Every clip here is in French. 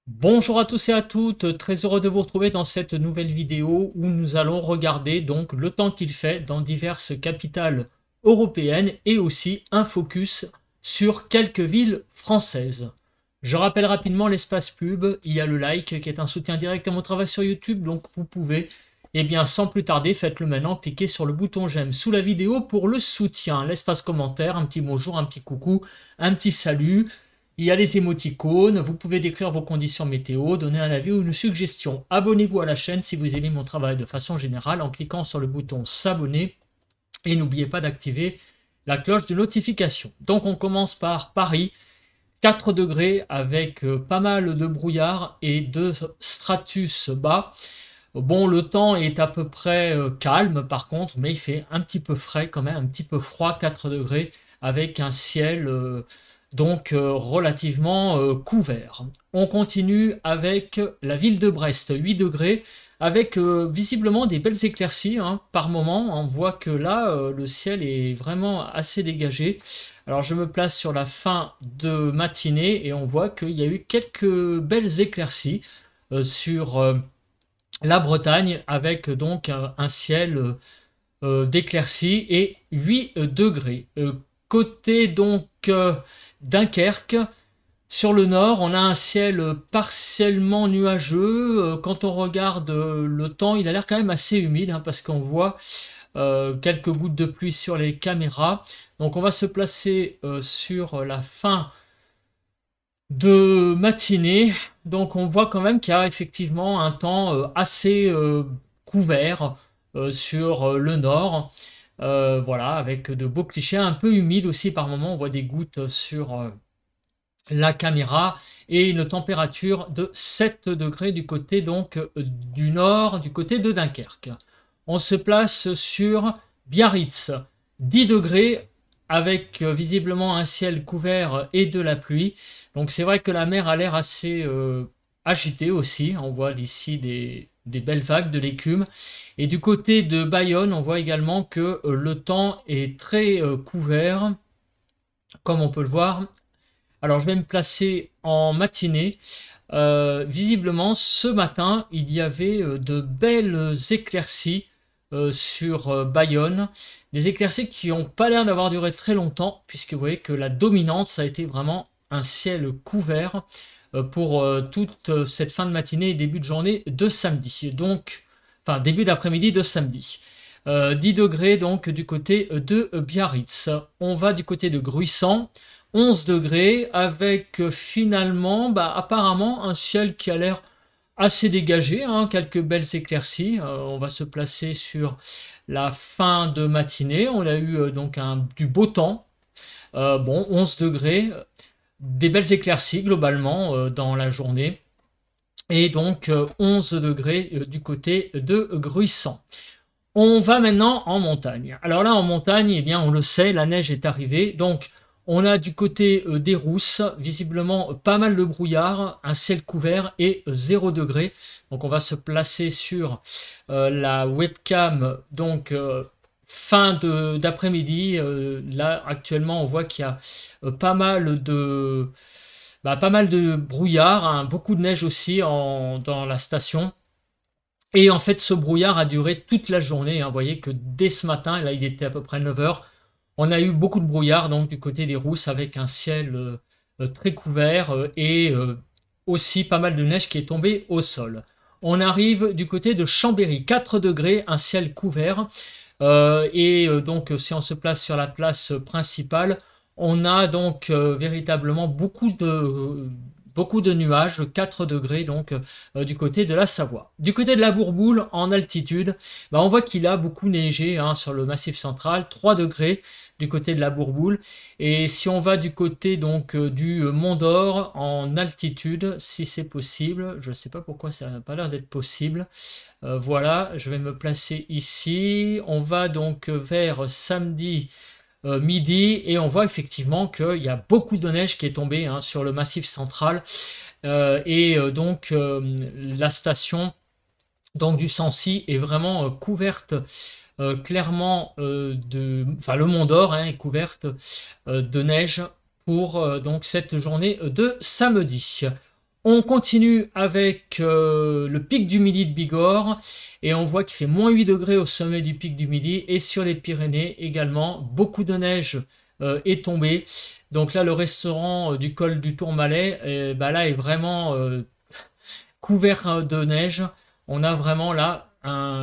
Bonjour à tous et à toutes, très heureux de vous retrouver dans cette nouvelle vidéo où nous allons regarder donc le temps qu'il fait dans diverses capitales européennes et aussi un focus sur quelques villes françaises. Je rappelle rapidement l'espace pub, il y a le like qui est un soutien direct à mon travail sur YouTube, donc vous pouvez, sans plus tarder, faites-le maintenant, cliquez sur le bouton j'aime sous la vidéo pour le soutien, l'espace commentaire, un petit bonjour, un petit coucou, un petit salut. Il y a les émoticônes, vous pouvez décrire vos conditions météo, donner un avis ou une suggestion. Abonnez-vous à la chaîne si vous aimez mon travail de façon générale en cliquant sur le bouton s'abonner et n'oubliez pas d'activer la cloche de notification. Donc on commence par Paris, 4 degrés avec pas mal de brouillard et de stratus bas. Bon, le temps est à peu près calme par contre, mais il fait un petit peu frais quand même, un petit peu froid, 4 degrés, avec un ciel relativement couvert. On continue avec la ville de Brest, 8 degrés, avec visiblement des belles éclaircies hein, par moment. On voit que là, le ciel est vraiment assez dégagé. Alors je me place sur la fin de matinée et on voit qu'il y a eu quelques belles éclaircies sur la Bretagne avec donc un ciel d'éclaircies et 8 degrés. Côté donc Dunkerque, sur le nord, on a un ciel partiellement nuageux. Quand on regarde le temps, il a l'air quand même assez humide hein, parce qu'on voit quelques gouttes de pluie sur les caméras. Donc on va se placer sur la fin de matinée. Donc on voit quand même qu'il y a effectivement un temps assez couvert sur le nord. Voilà, avec de beaux clichés, un peu humides aussi par moment. On voit des gouttes sur la caméra et une température de 7 degrés du côté donc du nord, du côté de Dunkerque. On se place sur Biarritz, 10 degrés avec visiblement un ciel couvert et de la pluie. Donc c'est vrai que la mer a l'air assez agitée aussi. On voit d'ici des belles vagues de l'écume. Et du côté de Bayonne, on voit également que le temps est très couvert, comme on peut le voir. Alors je vais me placer en matinée. Visiblement, ce matin, il y avait de belles éclaircies sur Bayonne. Des éclaircies qui n'ont pas l'air d'avoir duré très longtemps, puisque vous voyez que la dominante, ça a été vraiment un ciel couvert pour toute cette fin de matinée et début de journée de samedi. Donc, enfin, début d'après-midi de samedi. 10 degrés donc du côté de Biarritz. On va du côté de Gruissant. 11 degrés avec finalement apparemment un ciel qui a l'air assez dégagé, hein, quelques belles éclaircies. On va se placer sur la fin de matinée. On a eu donc du beau temps. Bon, 11 degrés, des belles éclaircies globalement dans la journée. Et donc 11 degrés du côté de Gruissant. On va maintenant en montagne. Alors là, en montagne, eh bien, on le sait, la neige est arrivée. Donc, on a du côté des Rousses, visiblement pas mal de brouillard, un ciel couvert et 0 degré. Donc, on va se placer sur la webcam. Donc, fin d'après-midi. Là, actuellement, on voit qu'il y a pas mal de brouillard, hein, beaucoup de neige aussi dans la station. Et en fait, ce brouillard a duré toute la journée, hein. Vous voyez que dès ce matin, là il était à peu près 9 heures, on a eu beaucoup de brouillard donc du côté des Rousses avec un ciel très couvert et aussi pas mal de neige qui est tombée au sol. On arrive du côté de Chambéry, 4 degrés, un ciel couvert. Donc si on se place sur la place principale, on a donc véritablement beaucoup de nuages, 4 degrés donc du côté de la Savoie. Du côté de la Bourboule, en altitude, on voit qu'il a beaucoup neigé hein, sur le massif central, 3 degrés du côté de la Bourboule. Et si on va du côté donc du Mont d'Or en altitude, si c'est possible, je ne sais pas pourquoi ça n'a pas l'air d'être possible. Voilà, je vais me placer ici. On va donc vers samedi midi et on voit effectivement qu'il y a beaucoup de neige qui est tombée hein, sur le massif central la station donc du Sancy est vraiment couverte clairement enfin le Mont d'Or hein, est couverte de neige pour donc cette journée de samedi. On continue avec le pic du Midi de Bigorre et on voit qu'il fait moins 8 degrés au sommet du pic du Midi et sur les Pyrénées également. Beaucoup de neige est tombée. Donc là, le restaurant du col du Tourmalet, bah là, est vraiment couvert de neige. On a vraiment là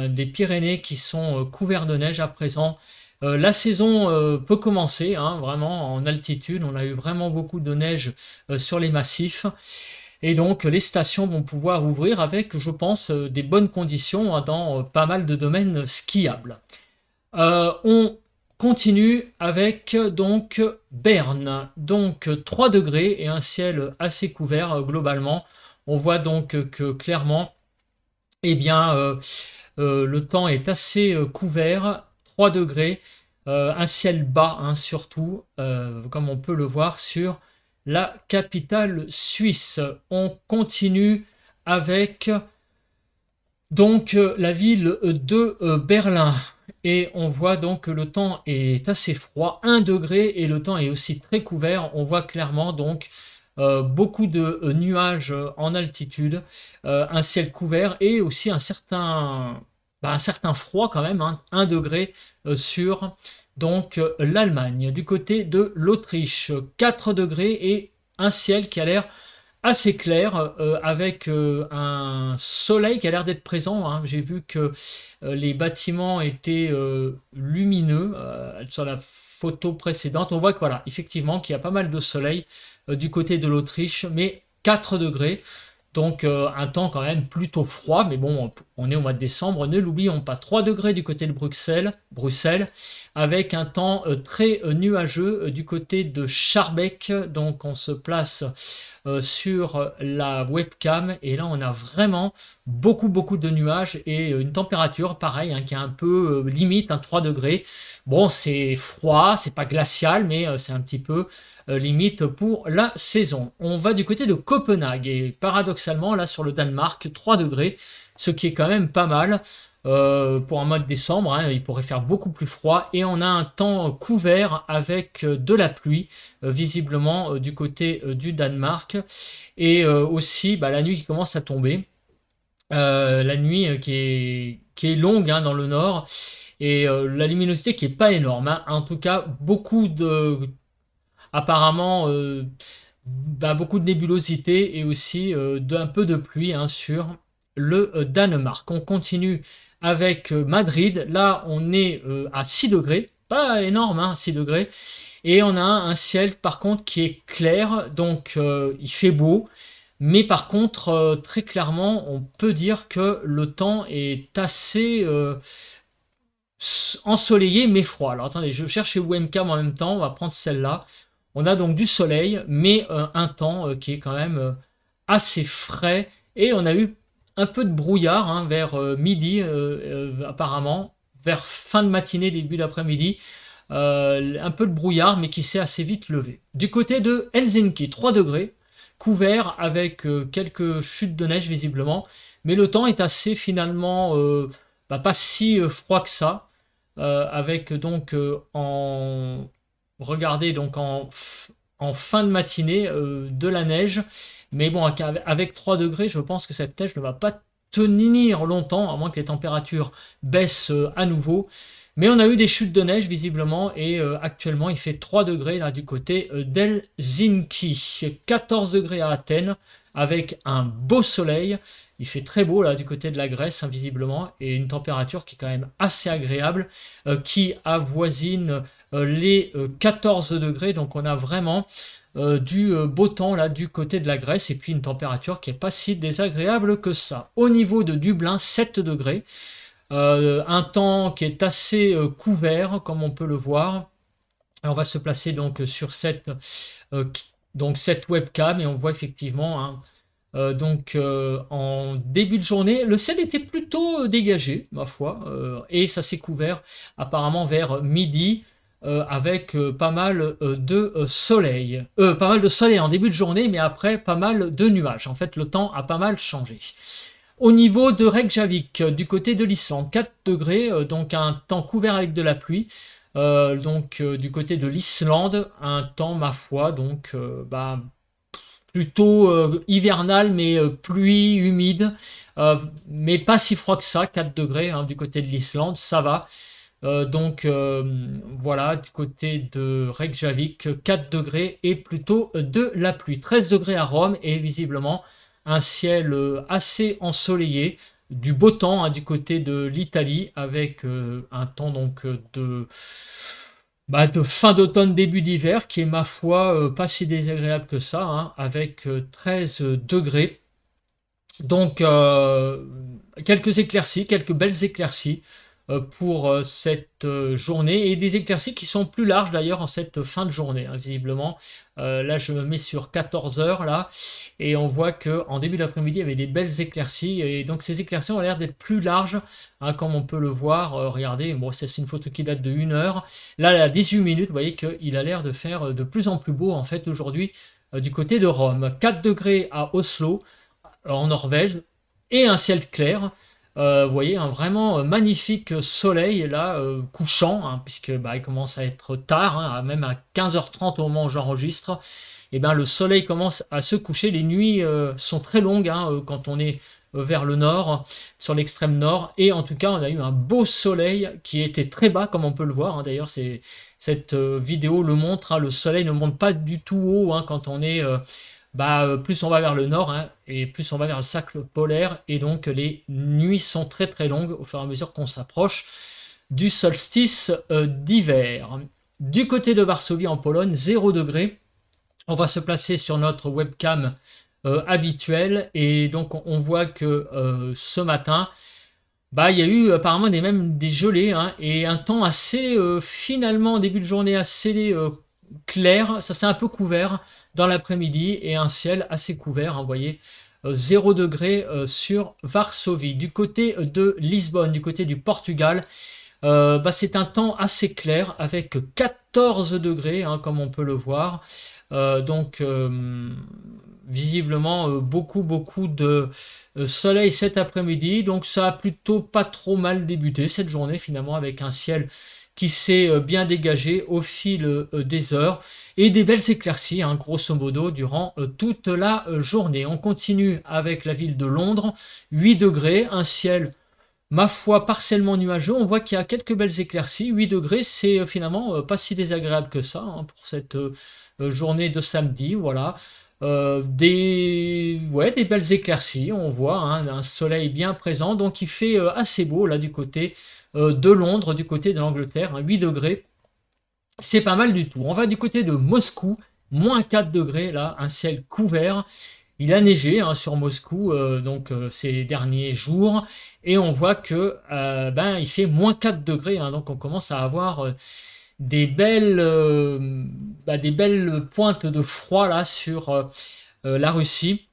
des Pyrénées qui sont couverts de neige à présent. La saison peut commencer, hein, vraiment en altitude. On a eu vraiment beaucoup de neige sur les massifs. Et donc, les stations vont pouvoir ouvrir avec, je pense, des bonnes conditions hein, dans pas mal de domaines skiables. On continue avec donc Berne. Donc, 3 degrés et un ciel assez couvert globalement. On voit donc que clairement, eh bien, le temps est assez couvert. 3 degrés, un ciel bas hein, surtout, comme on peut le voir sur la capitale suisse. On continue avec donc la ville de Berlin et on voit donc que le temps est assez froid, 1 degré et le temps est aussi très couvert. On voit clairement donc beaucoup de nuages en altitude, un ciel couvert et aussi un certain froid quand même, hein, 1 degré sur donc l'Allemagne. Du côté de l'Autriche, 4 degrés et un ciel qui a l'air assez clair avec un soleil qui a l'air d'être présent, hein. J'ai vu que les bâtiments étaient lumineux sur la photo précédente. On voit que voilà, effectivement, qu'il y a pas mal de soleil du côté de l'Autriche, mais 4 degrés. Donc un temps quand même plutôt froid, mais bon, on est au mois de décembre, ne l'oublions pas. 3 degrés du côté de Bruxelles, avec un temps très nuageux du côté de Schaerbeek. Donc on se place sur la webcam et là on a vraiment beaucoup de nuages et une température pareil hein, qui est un peu limite, 3 degrés. Bon, c'est froid, c'est pas glacial, mais c'est un petit peu limite pour la saison. On va du côté de Copenhague et paradoxalement là sur le Danemark, 3 degrés, ce qui est quand même pas mal. Pour un mois de décembre, hein, il pourrait faire beaucoup plus froid et on a un temps couvert avec de la pluie visiblement du côté du Danemark et aussi bah, la nuit qui commence à tomber, la nuit qui est longue hein, dans le nord et la luminosité qui est pas énorme, hein. En tout cas apparemment beaucoup de nébulosité et aussi un peu de pluie hein, sur le Danemark. On continue avec Madrid. Là, on est à 6 degrés. Pas énorme, hein, 6 degrés. Et on a un ciel, par contre, qui est clair. Donc, il fait beau. Mais par contre, très clairement, on peut dire que le temps est assez ensoleillé, mais froid. Alors, attendez, je cherche les webcams en même temps. On va prendre celle-là. On a donc du soleil, mais un temps qui est quand même assez frais. Et on a eu un peu de brouillard hein, vers midi, apparemment, vers fin de matinée, début d'après-midi. Un peu de brouillard, mais qui s'est assez vite levé. Du côté de Helsinki, 3 degrés, couvert avec quelques chutes de neige visiblement. Mais le temps est assez finalement pas si froid que ça. Avec donc regardez donc en fin de matinée de la neige. Mais bon, avec 3 degrés, je pense que cette neige ne va pas tenir longtemps, à moins que les températures baissent à nouveau. Mais on a eu des chutes de neige visiblement et actuellement il fait 3 degrés là du côté d'Helsinki. 14 degrés à Athènes avec un beau soleil. Il fait très beau là du côté de la Grèce hein, visiblement et une température qui est quand même assez agréable qui avoisine les 14 degrés. Donc on a vraiment du beau temps là du côté de la Grèce et puis une température qui n'est pas si désagréable que ça. Au niveau de Dublin, 7 degrés. Un temps qui est assez couvert comme on peut le voir. Alors, on va se placer donc sur cette webcam et on voit effectivement hein, en début de journée le ciel était plutôt dégagé ma foi et ça s'est couvert apparemment vers midi avec pas mal de soleil. Pas mal de soleil en début de journée mais après pas mal de nuages. En fait le temps a pas mal changé. Au niveau de Reykjavik, du côté de l'Islande, 4 degrés, donc un temps couvert avec de la pluie. Du côté de l'Islande, un temps, ma foi, donc plutôt hivernal, mais pluie, humide, mais pas si froid que ça, 4 degrés hein, du côté de l'Islande, ça va. Donc voilà, du côté de Reykjavik, 4 degrés et plutôt de la pluie. 13 degrés à Rome et visiblement un ciel assez ensoleillé, du beau temps hein, du côté de l'Italie avec un temps donc de fin d'automne, début d'hiver qui est ma foi pas si désagréable que ça, hein, avec 13 degrés. Donc quelques éclaircies, quelques belles éclaircies pour cette journée et des éclaircies qui sont plus larges d'ailleurs en cette fin de journée hein, visiblement. Là je me mets sur 14 heures là et on voit que en début d'après-midi il y avait des belles éclaircies et donc ces éclaircies ont l'air d'être plus larges hein, comme on peut le voir. Regardez, bon c'est une photo qui date de 1 heure, là à 18 minutes vous voyez qu'il a l'air de faire de plus en plus beau en fait aujourd'hui du côté de Rome. 4 degrés à Oslo en Norvège et un ciel clair. Vous voyez un vraiment magnifique soleil là couchant hein, puisque bah, il commence à être tard hein, même à 15h30 au moment où j'enregistre et ben le soleil commence à se coucher. Les nuits sont très longues hein, quand on est vers le nord, sur l'extrême nord, et en tout cas on a eu un beau soleil qui était très bas comme on peut le voir hein. D'ailleurs cette vidéo le montre hein, le soleil ne monte pas du tout haut hein, quand on est plus on va vers le nord hein, et plus on va vers le cercle polaire et donc les nuits sont très très longues au fur et à mesure qu'on s'approche du solstice d'hiver. Du côté de Varsovie en Pologne, 0 degré. On va se placer sur notre webcam habituelle et donc on voit que ce matin il y a eu apparemment même des gelées hein, et un temps assez finalement en début de journée assez clair, ça s'est un peu couvert dans l'après-midi et un ciel assez couvert, hein, vous voyez, 0 degré sur Varsovie. Du côté de Lisbonne, du côté du Portugal, c'est un temps assez clair avec 14 degrés, hein, comme on peut le voir. Donc, visiblement, beaucoup de soleil cet après-midi. Donc, ça a plutôt pas trop mal débuté cette journée, finalement, avec un ciel qui s'est bien dégagé au fil des heures et des belles éclaircies, hein, grosso modo, durant toute la journée. On continue avec la ville de Londres, 8 degrés, un ciel, ma foi, partiellement nuageux. On voit qu'il y a quelques belles éclaircies. 8 degrés, c'est finalement pas si désagréable que ça hein, pour cette journée de samedi. Voilà. Des belles éclaircies, on voit hein, un soleil bien présent, donc il fait assez beau là du côté de Londres, du côté de l'Angleterre, hein, 8 degrés, c'est pas mal du tout. On va du côté de Moscou, moins 4 degrés, là, un ciel couvert. Il a neigé hein, sur Moscou ces derniers jours et on voit que il fait moins 4 degrés, hein, donc on commence à avoir des belles pointes de froid là sur la Russie.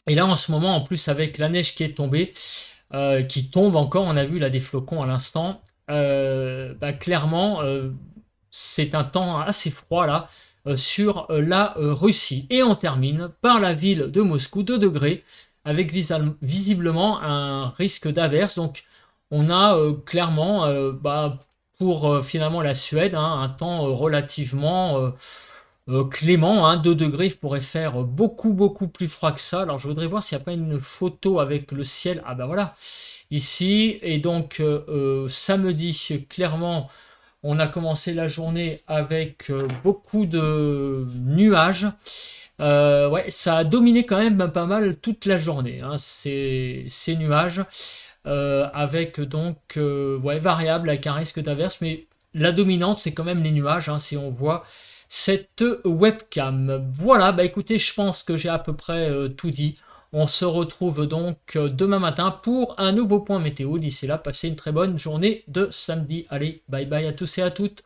Et là en ce moment en plus avec la neige qui est tombée, qui tombe encore, on a vu là des flocons à l'instant, clairement c'est un temps assez froid là sur la Russie. Et on termine par la ville de Moscou, 2 degrés, avec visiblement un risque d'averse. Donc on a clairement pour finalement la Suède hein, un temps relativement clément, hein, 2 degrés, il pourrait faire beaucoup plus froid que ça. Alors je voudrais voir s'il n'y a pas une photo avec le ciel. Ah ben voilà, ici. Et donc samedi, clairement, on a commencé la journée avec beaucoup de nuages. Ouais, ça a dominé quand même pas mal toute la journée, hein, ces nuages, avec donc variable avec un risque d'averse, mais la dominante c'est quand même les nuages, hein, si on voit cette webcam. Voilà, écoutez, je pense que j'ai à peu près tout dit. On se retrouve donc demain matin pour un nouveau point météo. D'ici là, passez une très bonne journée de samedi. Allez, bye bye à tous et à toutes.